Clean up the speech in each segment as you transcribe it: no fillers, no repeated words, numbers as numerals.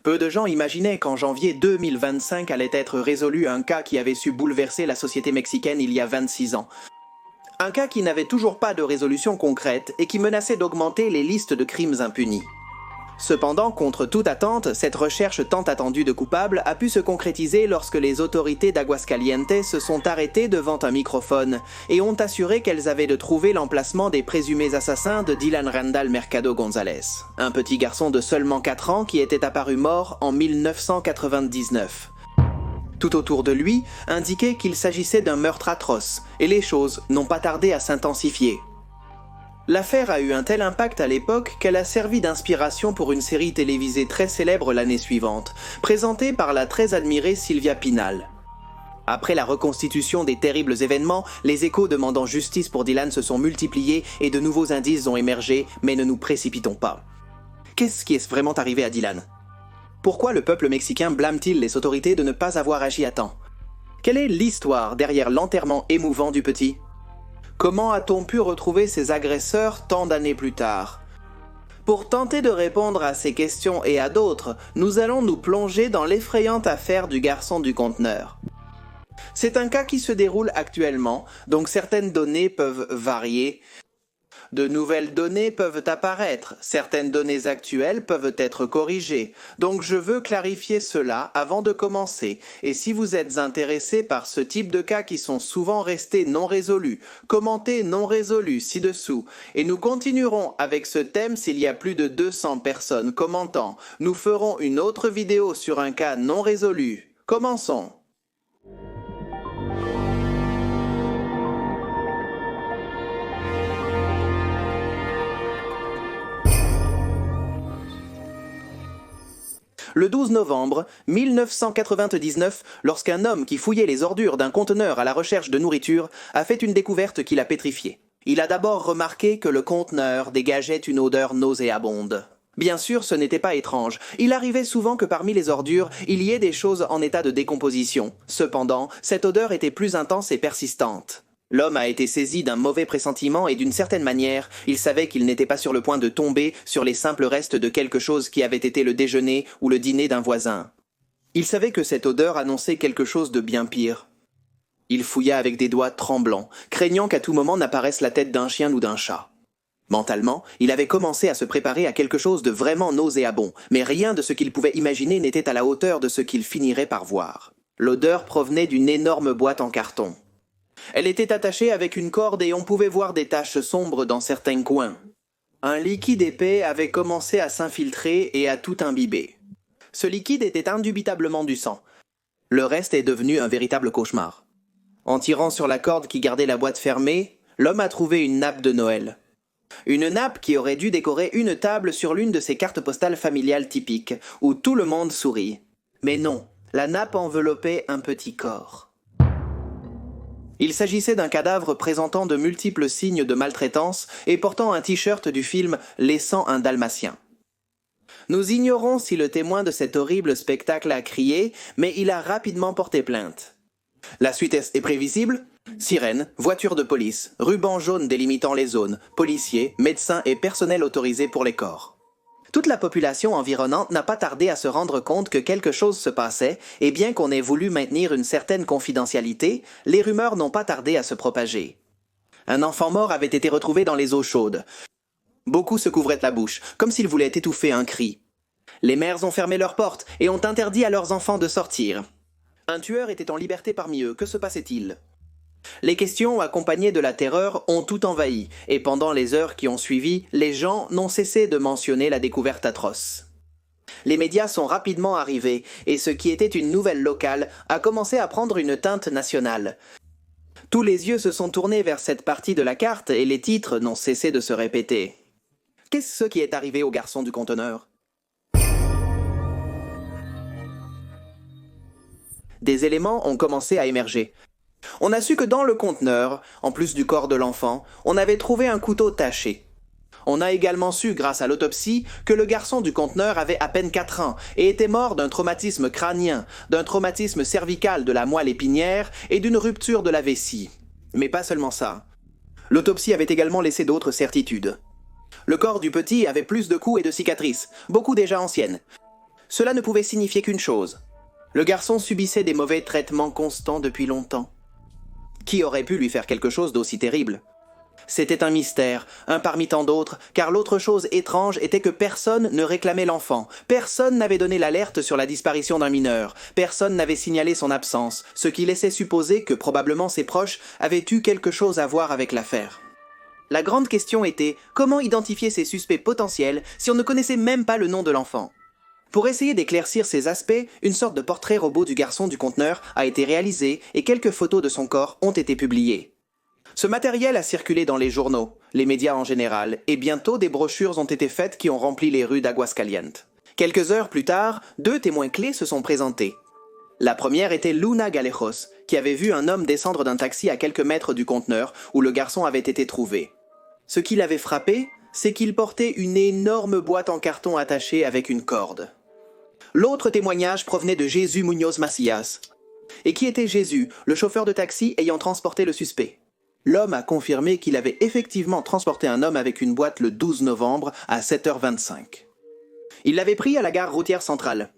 Peu de gens imaginaient qu'en janvier 2025 allait être résolu un cas qui avait su bouleverser la société mexicaine il y a 26 ans. Un cas qui n'avait toujours pas de résolution concrète et qui menaçait d'augmenter les listes de crimes impunis. Cependant, contre toute attente, cette recherche tant attendue de coupables a pu se concrétiser lorsque les autorités d'Aguascalientes se sont arrêtées devant un microphone et ont assuré qu'elles avaient de trouver l'emplacement des présumés assassins de Dylan Randall Mercado González, un petit garçon de seulement 4 ans qui était apparu mort en 1999. Tout autour de lui indiquait qu'il s'agissait d'un meurtre atroce, et les choses n'ont pas tardé à s'intensifier. L'affaire a eu un tel impact à l'époque qu'elle a servi d'inspiration pour une série télévisée très célèbre l'année suivante, présentée par la très admirée Silvia Pinal. Après la reconstitution des terribles événements, les échos demandant justice pour Dylan se sont multipliés et de nouveaux indices ont émergé, mais ne nous précipitons pas. Qu'est-ce qui est vraiment arrivé à Dylan ? Pourquoi le peuple mexicain blâme-t-il les autorités de ne pas avoir agi à temps ? Quelle est l'histoire derrière l'enterrement émouvant du petit ? Comment a-t-on pu retrouver ses agresseurs tant d'années plus tard ? Pour tenter de répondre à ces questions et à d'autres, nous allons nous plonger dans l'effrayante affaire du garçon du conteneur. C'est un cas qui se déroule actuellement, donc certaines données peuvent varier. De nouvelles données peuvent apparaître, certaines données actuelles peuvent être corrigées, donc je veux clarifier cela avant de commencer, et si vous êtes intéressé par ce type de cas qui sont souvent restés non résolus, commentez non résolus ci-dessous, et nous continuerons avec ce thème s'il y a plus de 200 personnes commentant. Nous ferons une autre vidéo sur un cas non résolu. Commençons. Le 12 novembre 1999, lorsqu'un homme qui fouillait les ordures d'un conteneur à la recherche de nourriture a fait une découverte qui l'a pétrifié. Il a d'abord remarqué que le conteneur dégageait une odeur nauséabonde. Bien sûr, ce n'était pas étrange. Il arrivait souvent que parmi les ordures, il y ait des choses en état de décomposition. Cependant, cette odeur était plus intense et persistante. L'homme a été saisi d'un mauvais pressentiment et d'une certaine manière, il savait qu'il n'était pas sur le point de tomber sur les simples restes de quelque chose qui avait été le déjeuner ou le dîner d'un voisin. Il savait que cette odeur annonçait quelque chose de bien pire. Il fouilla avec des doigts tremblants, craignant qu'à tout moment n'apparaisse la tête d'un chien ou d'un chat. Mentalement, il avait commencé à se préparer à quelque chose de vraiment nauséabond, mais rien de ce qu'il pouvait imaginer n'était à la hauteur de ce qu'il finirait par voir. L'odeur provenait d'une énorme boîte en carton. Elle était attachée avec une corde et on pouvait voir des taches sombres dans certains coins. Un liquide épais avait commencé à s'infiltrer et à tout imbiber. Ce liquide était indubitablement du sang. Le reste est devenu un véritable cauchemar. En tirant sur la corde qui gardait la boîte fermée, l'homme a trouvé une nappe de Noël. Une nappe qui aurait dû décorer une table sur l'une de ces cartes postales familiales typiques, où tout le monde sourit. Mais non, la nappe enveloppait un petit corps. Il s'agissait d'un cadavre présentant de multiples signes de maltraitance et portant un t-shirt du film « Laissant un dalmatien ». Nous ignorons si le témoin de cet horrible spectacle a crié, mais il a rapidement porté plainte. La suite est prévisible ? Sirène, voiture de police, ruban jaune délimitant les zones, policiers, médecins et personnel autorisé pour les corps. Toute la population environnante n'a pas tardé à se rendre compte que quelque chose se passait, et bien qu'on ait voulu maintenir une certaine confidentialité, les rumeurs n'ont pas tardé à se propager. Un enfant mort avait été retrouvé dans les eaux chaudes. Beaucoup se couvraient la bouche, comme s'ils voulaient étouffer un cri. Les mères ont fermé leurs portes et ont interdit à leurs enfants de sortir. Un tueur était en liberté parmi eux, que se passait-il ? Les questions accompagnées de la terreur ont tout envahi, et pendant les heures qui ont suivi, les gens n'ont cessé de mentionner la découverte atroce. Les médias sont rapidement arrivés, et ce qui était une nouvelle locale a commencé à prendre une teinte nationale. Tous les yeux se sont tournés vers cette partie de la carte, et les titres n'ont cessé de se répéter. Qu'est-ce qui est arrivé au garçon du conteneur ? Des éléments ont commencé à émerger. On a su que dans le conteneur, en plus du corps de l'enfant, on avait trouvé un couteau taché. On a également su, grâce à l'autopsie, que le garçon du conteneur avait à peine 4 ans et était mort d'un traumatisme crânien, d'un traumatisme cervical de la moelle épinière et d'une rupture de la vessie. Mais pas seulement ça. L'autopsie avait également laissé d'autres certitudes. Le corps du petit avait plus de coups et de cicatrices, beaucoup déjà anciennes. Cela ne pouvait signifier qu'une chose. Le garçon subissait des mauvais traitements constants depuis longtemps. Qui aurait pu lui faire quelque chose d'aussi terrible ? C'était un mystère, un parmi tant d'autres, car l'autre chose étrange était que personne ne réclamait l'enfant, personne n'avait donné l'alerte sur la disparition d'un mineur, personne n'avait signalé son absence, ce qui laissait supposer que probablement ses proches avaient eu quelque chose à voir avec l'affaire. La grande question était comment identifier ces suspects potentiels si on ne connaissait même pas le nom de l'enfant ? Pour essayer d'éclaircir ces aspects, une sorte de portrait robot du garçon du conteneur a été réalisé et quelques photos de son corps ont été publiées. Ce matériel a circulé dans les journaux, les médias en général, et bientôt des brochures ont été faites qui ont rempli les rues d'Aguascalientes. Quelques heures plus tard, 2 témoins clés se sont présentés. La première était Luna Galejos, qui avait vu un homme descendre d'un taxi à quelques mètres du conteneur où le garçon avait été trouvé. Ce qui l'avait frappé, c'est qu'il portait une énorme boîte en carton attachée avec une corde. L'autre témoignage provenait de Jésus Muñoz Macías. Et qui était Jésus, le chauffeur de taxi ayant transporté le suspect ? L'homme a confirmé qu'il avait effectivement transporté un homme avec une boîte le 12 novembre à 7h25. Il l'avait pris à la gare routière centrale.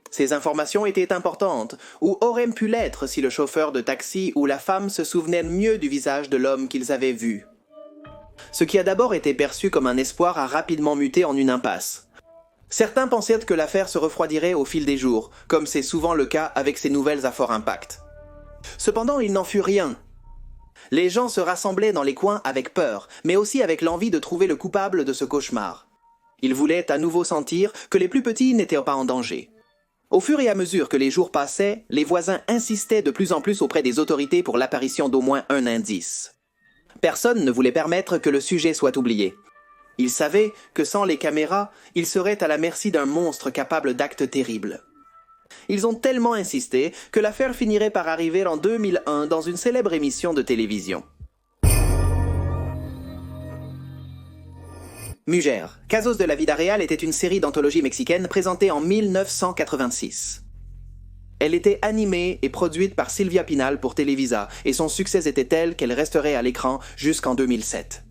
Ces informations étaient importantes, ou auraient pu l'être si le chauffeur de taxi ou la femme se souvenaient mieux du visage de l'homme qu'ils avaient vu. Ce qui a d'abord été perçu comme un espoir a rapidement muté en une impasse. Certains pensaient que l'affaire se refroidirait au fil des jours, comme c'est souvent le cas avec ces nouvelles à fort impact. Cependant, il n'en fut rien. Les gens se rassemblaient dans les coins avec peur, mais aussi avec l'envie de trouver le coupable de ce cauchemar. Ils voulaient à nouveau sentir que les plus petits n'étaient pas en danger. Au fur et à mesure que les jours passaient, les voisins insistaient de plus en plus auprès des autorités pour l'apparition d'au moins un indice. Personne ne voulait permettre que le sujet soit oublié. Ils savaient que sans les caméras, ils seraient à la merci d'un monstre capable d'actes terribles. Ils ont tellement insisté que l'affaire finirait par arriver en 2001 dans une célèbre émission de télévision. Mujer, Casos de la vida real était une série d'anthologie mexicaine présentée en 1986. Elle était animée et produite par Silvia Pinal pour Televisa et son succès était tel qu'elle resterait à l'écran jusqu'en 2007.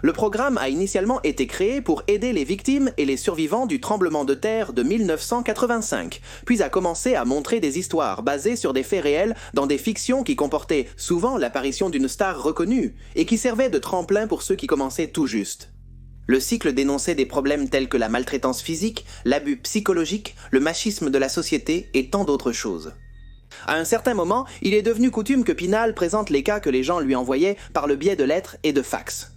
Le programme a initialement été créé pour aider les victimes et les survivants du tremblement de terre de 1985, puis a commencé à montrer des histoires basées sur des faits réels dans des fictions qui comportaient souvent l'apparition d'une star reconnue et qui servaient de tremplin pour ceux qui commençaient tout juste. Le cycle dénonçait des problèmes tels que la maltraitance physique, l'abus psychologique, le machisme de la société et tant d'autres choses. À un certain moment, il est devenu coutume que Pinal présente les cas que les gens lui envoyaient par le biais de lettres et de fax.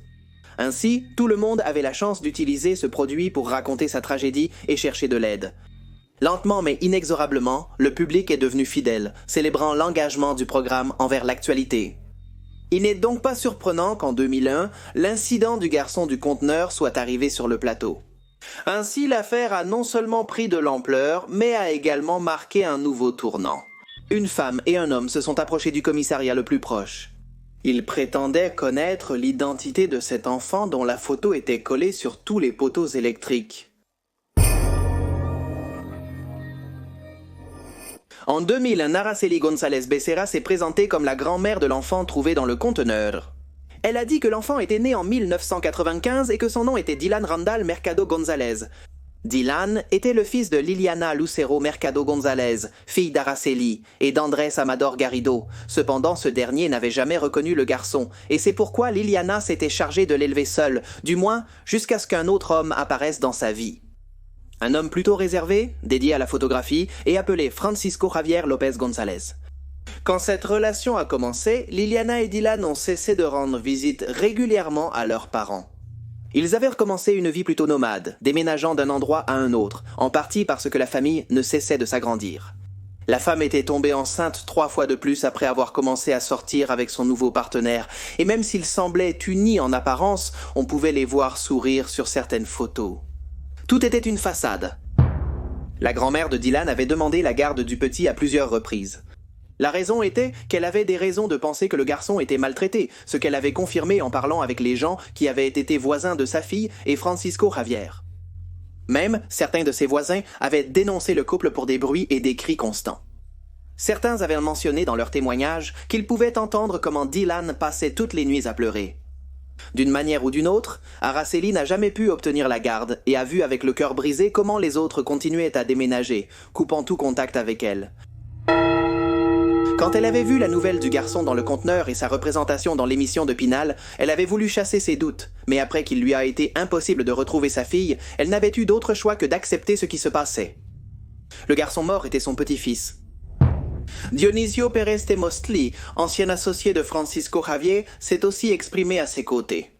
Ainsi, tout le monde avait la chance d'utiliser ce produit pour raconter sa tragédie et chercher de l'aide. Lentement mais inexorablement, le public est devenu fidèle, célébrant l'engagement du programme envers l'actualité. Il n'est donc pas surprenant qu'en 2001, l'incident du garçon du conteneur soit arrivé sur le plateau. Ainsi, l'affaire a non seulement pris de l'ampleur, mais a également marqué un nouveau tournant. Une femme et un homme se sont approchés du commissariat le plus proche. Ils prétendaient connaître l'identité de cet enfant dont la photo était collée sur tous les poteaux électriques. En 2000, Araceli González Becerra s'est présentée comme la grand-mère de l'enfant trouvé dans le conteneur. Elle a dit que l'enfant était né en 1995 et que son nom était Dylan Randall Mercado González. Dylan était le fils de Liliana Lucero Mercado González, fille d'Araceli, et d'Andrés Amador Garrido. Cependant, ce dernier n'avait jamais reconnu le garçon, et c'est pourquoi Liliana s'était chargée de l'élever seule, du moins jusqu'à ce qu'un autre homme apparaisse dans sa vie. Un homme plutôt réservé, dédié à la photographie, et appelé Francisco Javier López González. Quand cette relation a commencé, Liliana et Dylan ont cessé de rendre visite régulièrement à leurs parents. Ils avaient recommencé une vie plutôt nomade, déménageant d'un endroit à un autre, en partie parce que la famille ne cessait de s'agrandir. La femme était tombée enceinte 3 fois de plus après avoir commencé à sortir avec son nouveau partenaire, et même s'ils semblaient unis en apparence, on pouvait les voir sourire sur certaines photos. Tout était une façade. La grand-mère de Dylan avait demandé la garde du petit à plusieurs reprises. La raison était qu'elle avait des raisons de penser que le garçon était maltraité, ce qu'elle avait confirmé en parlant avec les gens qui avaient été voisins de sa fille et Francisco Javier. Même, certains de ses voisins avaient dénoncé le couple pour des bruits et des cris constants. Certains avaient mentionné dans leurs témoignages qu'ils pouvaient entendre comment Dylan passait toutes les nuits à pleurer. D'une manière ou d'une autre, Araceli n'a jamais pu obtenir la garde et a vu avec le cœur brisé comment les autres continuaient à déménager, coupant tout contact avec elle. Quand elle avait vu la nouvelle du garçon dans le conteneur et sa représentation dans l'émission de Pinal, elle avait voulu chasser ses doutes, mais après qu'il lui a été impossible de retrouver sa fille, elle n'avait eu d'autre choix que d'accepter ce qui se passait. Le garçon mort était son petit-fils. Dionisio Pérez de Mostli, ancien associé de Francisco Javier, s'est aussi exprimé à ses côtés.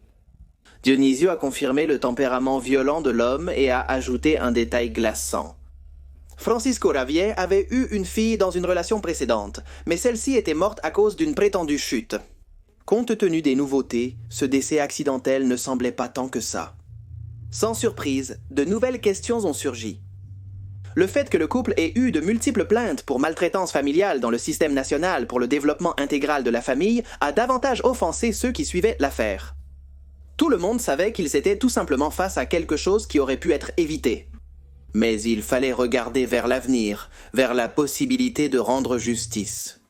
Dionisio a confirmé le tempérament violent de l'homme et a ajouté un détail glaçant. Francisco Javier avait eu une fille dans une relation précédente, mais celle-ci était morte à cause d'une prétendue chute. Compte tenu des nouveautés, ce décès accidentel ne semblait pas tant que ça. Sans surprise, de nouvelles questions ont surgi. Le fait que le couple ait eu de multiples plaintes pour maltraitance familiale dans le système national pour le développement intégral de la famille a davantage offensé ceux qui suivaient l'affaire. Tout le monde savait qu'ils étaient tout simplement face à quelque chose qui aurait pu être évité. Mais il fallait regarder vers l'avenir, vers la possibilité de rendre justice.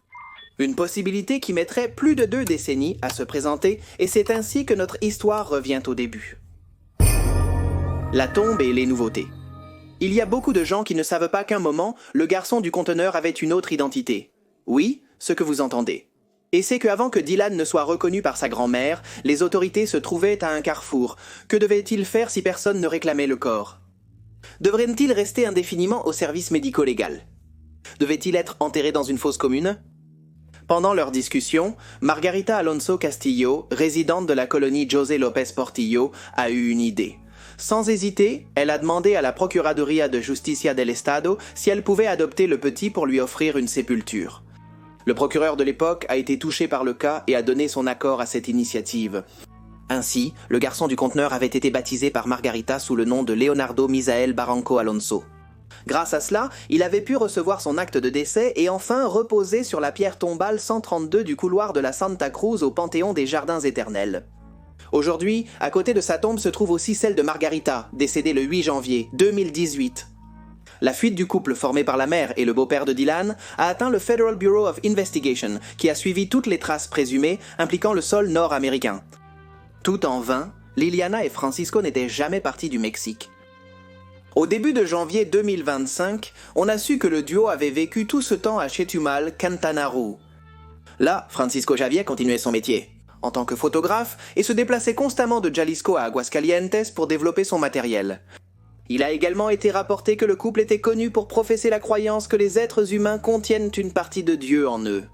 Une possibilité qui mettrait plus de 2 décennies à se présenter, et c'est ainsi que notre histoire revient au début. La tombe et les nouveautés. Il y a beaucoup de gens qui ne savent pas qu'un moment, le garçon du conteneur avait une autre identité. Oui, ce que vous entendez. Et c'est qu'avant que Dylan ne soit reconnu par sa grand-mère, les autorités se trouvaient à un carrefour. Que devait-il faire si personne ne réclamait le corps ? Devrait-il rester indéfiniment au service médico-légal ? Devait-il être enterré dans une fosse commune ? Pendant leur discussion, Margarita Alonso Castillo, résidente de la colonie José López Portillo, a eu une idée. Sans hésiter, elle a demandé à la Procuraduría de Justicia del Estado si elle pouvait adopter le petit pour lui offrir une sépulture. Le procureur de l'époque a été touché par le cas et a donné son accord à cette initiative. Ainsi, le garçon du conteneur avait été baptisé par Margarita sous le nom de Leonardo Misael Barranco Alonso. Grâce à cela, il avait pu recevoir son acte de décès et enfin reposer sur la pierre tombale 132 du couloir de la Santa Cruz au Panthéon des Jardins Éternels. Aujourd'hui, à côté de sa tombe se trouve aussi celle de Margarita, décédée le 8 janvier 2018. La fuite du couple formé par la mère et le beau-père de Dylan a atteint le Federal Bureau of Investigation, qui a suivi toutes les traces présumées impliquant le sol nord-américain. Tout en vain, Liliana et Francisco n'étaient jamais partis du Mexique. Au début de janvier 2025, on a su que le duo avait vécu tout ce temps à Chetumal, Quintana Roo. Là, Francisco Javier continuait son métier, en tant que photographe, et se déplaçait constamment de Jalisco à Aguascalientes pour développer son matériel. Il a également été rapporté que le couple était connu pour professer la croyance que les êtres humains contiennent une partie de Dieu en eux.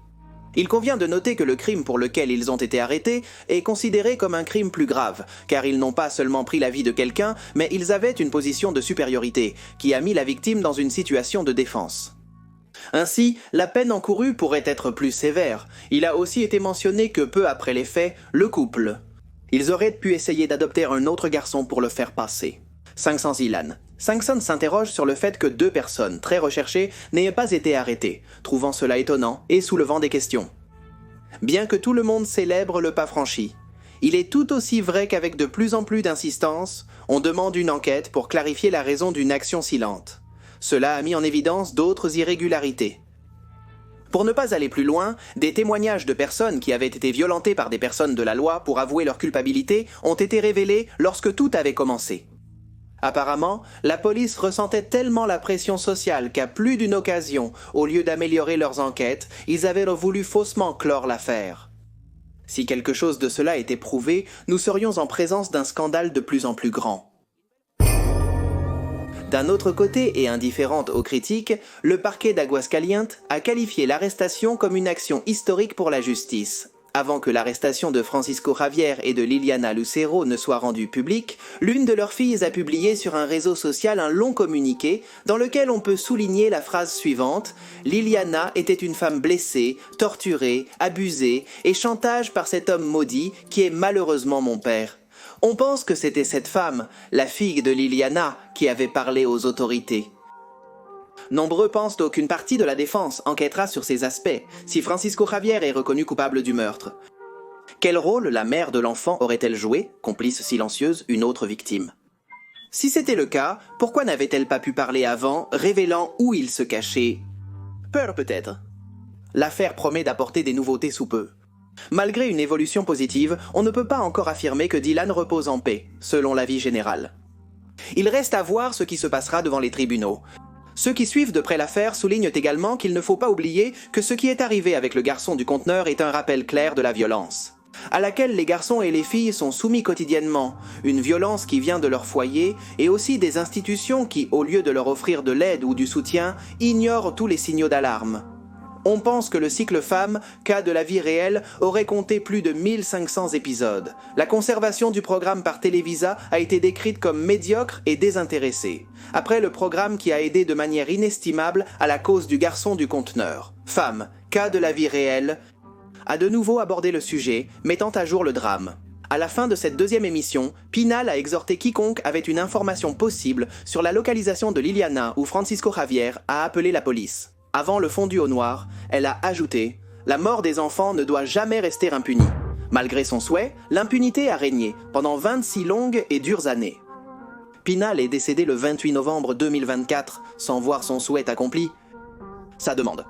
Il convient de noter que le crime pour lequel ils ont été arrêtés est considéré comme un crime plus grave, car ils n'ont pas seulement pris la vie de quelqu'un, mais ils avaient une position de supériorité, qui a mis la victime dans une situation de défense. Ainsi, la peine encourue pourrait être plus sévère. Il a aussi été mentionné que peu après les faits, le couple. Ils auraient pu essayer d'adopter un autre garçon pour le faire passer. 500 Ilan. 500 s'interroge sur le fait que 2 personnes très recherchées n'aient pas été arrêtées, trouvant cela étonnant et soulevant des questions. Bien que tout le monde célèbre le pas franchi, il est tout aussi vrai qu'avec de plus en plus d'insistance, on demande une enquête pour clarifier la raison d'une action silente. Cela a mis en évidence d'autres irrégularités. Pour ne pas aller plus loin, des témoignages de personnes qui avaient été violentées par des personnes de la loi pour avouer leur culpabilité ont été révélés lorsque tout avait commencé. Apparemment, la police ressentait tellement la pression sociale qu'à plus d'une occasion, au lieu d'améliorer leurs enquêtes, ils avaient voulu faussement clore l'affaire. Si quelque chose de cela était prouvé, nous serions en présence d'un scandale de plus en plus grand. D'un autre côté, et indifférente aux critiques, le parquet d'Aguascalientes a qualifié l'arrestation comme une action historique pour la justice. Avant que l'arrestation de Francisco Javier et de Liliana Lucero ne soit rendue publique, l'une de leurs filles a publié sur un réseau social un long communiqué dans lequel on peut souligner la phrase suivante « Liliana était une femme blessée, torturée, abusée et chantage par cet homme maudit qui est malheureusement mon père. On pense que c'était cette femme, la fille de Liliana, qui avait parlé aux autorités. » Nombreux pensent qu'une partie de la défense enquêtera sur ces aspects, si Francisco Javier est reconnu coupable du meurtre. Quel rôle la mère de l'enfant aurait-elle joué, complice silencieuse, une autre victime? Si c'était le cas, pourquoi n'avait-elle pas pu parler avant, révélant où il se cachait? Peur peut-être. L'affaire promet d'apporter des nouveautés sous peu. Malgré une évolution positive, on ne peut pas encore affirmer que Dylan repose en paix, selon l'avis général. Il reste à voir ce qui se passera devant les tribunaux. Ceux qui suivent de près l'affaire soulignent également qu'il ne faut pas oublier que ce qui est arrivé avec le garçon du conteneur est un rappel clair de la violence, à laquelle les garçons et les filles sont soumis quotidiennement, une violence qui vient de leur foyer et aussi des institutions qui, au lieu de leur offrir de l'aide ou du soutien, ignorent tous les signaux d'alarme. On pense que le cycle Femmes, cas de la vie réelle, aurait compté plus de 1500 épisodes. La conservation du programme par Télévisa a été décrite comme médiocre et désintéressée, après le programme qui a aidé de manière inestimable à la cause du garçon du conteneur. Femmes, cas de la vie réelle, a de nouveau abordé le sujet, mettant à jour le drame. À la fin de cette deuxième émission, Pinal a exhorté quiconque avait une information possible sur la localisation de Liliana ou Francisco Javier à appeler la police. Avant le fondu au noir, elle a ajouté « La mort des enfants ne doit jamais rester impunie ». Malgré son souhait, l'impunité a régné pendant 26 longues et dures années. Pinal est décédé le 28 novembre 2024 sans voir son souhait accompli. Ça demande.